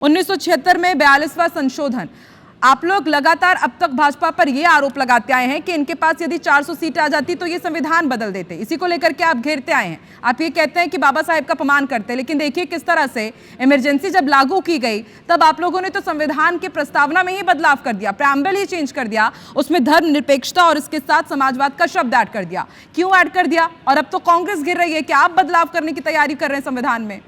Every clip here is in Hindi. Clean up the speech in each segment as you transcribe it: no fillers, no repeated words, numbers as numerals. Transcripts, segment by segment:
1976 में 42वां संशोधन। आप लोग लगातार अब तक भाजपा पर यह आरोप लगाते आए हैं कि इनके पास यदि 400 सीट आ जाती तो ये संविधान बदल देते। इसी को लेकर के आप घेरते आए हैं। आप ये कहते हैं कि बाबा साहेब का अपमान करते हैं, लेकिन देखिए किस तरह से इमरजेंसी जब लागू की गई तब आप लोगों ने तो संविधान के प्रस्तावना में ही बदलाव कर दिया, प्रेम्बल ही चेंज कर दिया, उसमें धर्मनिरपेक्षता और इसके साथ समाजवाद का शब्द ऐड कर दिया। क्यों ऐड कर दिया? और अब तो कांग्रेस घिर रही है कि आप बदलाव करने की तैयारी कर रहे हैं संविधान में।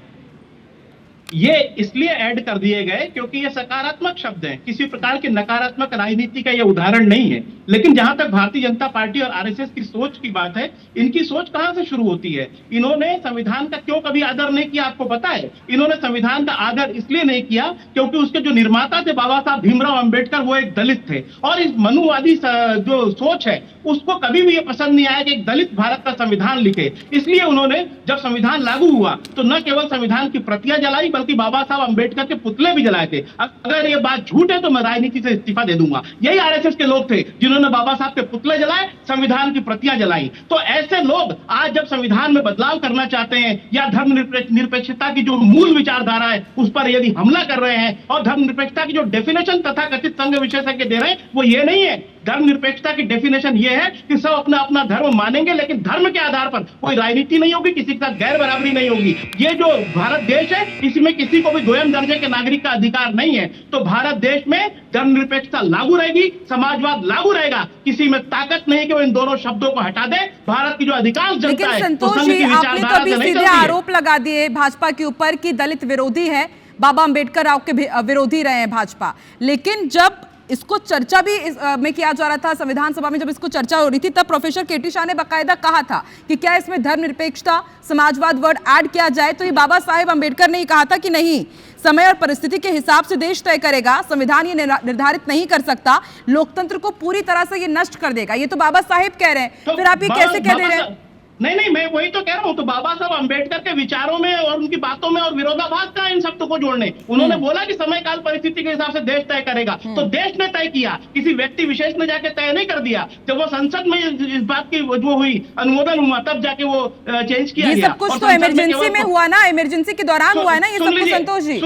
ये इसलिए ऐड कर दिए गए क्योंकि ये सकारात्मक शब्द हैं, किसी प्रकार की नकारात्मक राजनीति का ये उदाहरण नहीं है। लेकिन जहां तक भारतीय जनता पार्टी और आरएसएस की सोच की बात है, इनकी सोच कहां से शुरू होती है? इन्होंने संविधान का क्यों कभी आदर नहीं किया, आपको पता है? इन्होंने संविधान का आदर इसलिए नहीं किया क्योंकि उसके जो निर्माता थे बाबा साहब भीमराव अंबेडकर, वो एक दलित थे और इस मनुवादी जो सोच है उसको कभी भी ये पसंद नहीं आया कि एक दलित भारत का संविधान लिखे। इसलिए उन्होंने जब संविधान लागू हुआ तो न केवल संविधान की प्रतियां जलाई बल्कि बाबा साहब अंबेडकर के पुतले भी जलाए थे। अगर ये बात झूठ है तो मैं राजनीति से इस्तीफा दे दूंगा। यही आरएसएस के लोग थे जिन्होंने बाबा साहब के पुतले जलाए, संविधान की प्रतियां जलाई। तो ऐसे लोग आज जब संविधान में बदलाव करना चाहते हैं या धर्मनिरपेक्षता की जो मूल विचारधारा है उस पर यदि हमला कर रहे हैं और धर्मनिरपेक्षता की जो डेफिनेशन तथा कथित संघ विशेषज्ञ दे रहे हैं वो ये नहीं है। धर्मनिरपेक्षता की डेफिनेशन ये है कि सब अपना अपना धर्म मानेंगे, लेकिन धर्म के आधार पर कोई राजनीति नहीं होगी, किसी के साथ गैर बराबरी नहीं होगी। ये जो भारत देश है इसमें किसी को भी दोयम दर्जे के नागरिक का अधिकार नहीं है। तो भारत देश में धर्मनिरपेक्षता लागू रहेगी, समाजवाद लागू रहेगा। किसी में ताकत नहीं कि वो इन दोनों शब्दों को हटा दे। भारत की जो अधिकांश जनता है, संतोष जी, आपने तो अभी सीधे आरोप लगा दिए भाजपा के ऊपर कि दलित विरोधी है, बाबा अंबेडकर राव के विरोधी रहे हैं भाजपा। लेकिन जब इसको चर्चा भी में किया जा रहा था, संविधान सभा में जब इसको चर्चा हो रही थी, तब प्रोफेसर केटी शाह ने बाकायदा कहा था कि क्या इसमें धर्मनिरपेक्षता समाजवाद वर्ड ऐड किया जाए। तो ये बाबा साहेब अंबेडकर ने कहा था कि नहीं, समय और परिस्थिति के हिसाब से देश तय करेगा, संविधान ये निर्धारित नहीं कर सकता, लोकतंत्र को पूरी तरह से ये नष्ट कर देगा। ये तो बाबा साहेब कह रहे हैं, फिर आप ये कैसे कह दे रहे हैं? नहीं, मैं वही तो कह रहा हूं। तो बाबा साहब अंबेडकर के विचारों में और उनकी बातों में और विरोधाभास का इन शब्दों को जोड़ने। उन्होंने बोला कि समय काल परिस्थिति के हिसाब से देश तय करेगा। तो देश ने तय किया, किसी व्यक्ति विशेष ने जाके तय नहीं कर दिया। जब वो संसद में इस बात की वो हुई, अनुमोदन हुआ, तब जाके वो चेंज किया गया। ये सब कुछ तो इमरजेंसी में हुआ ना, इमरजेंसी के दौरान हुआ है ना ये सब कुछ, संतोष जी।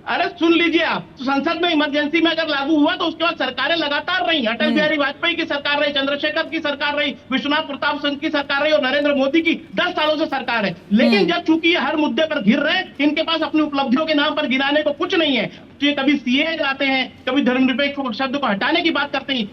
अरे सुन लीजिए आप, तो संसद में इमरजेंसी में अगर लागू हुआ तो उसके बाद सरकारें लगातार रही। अटल बिहारी वाजपेयी की सरकार रही, चंद्रशेखर की सरकार रही, विश्वनाथ प्रताप सिंह की सरकार रही और नरेंद्र मोदी की 10 सालों से सरकार है। लेकिन जब चूंकि ये हर मुद्दे पर घिर रहे हैं, इनके पास अपनी उपलब्धियों के नाम पर गिनाने को कुछ नहीं है। तो ये कभी सीए लाते हैं, कभी धर्मनिरपेक्ष शब्द को हटाने की बात करते हैं।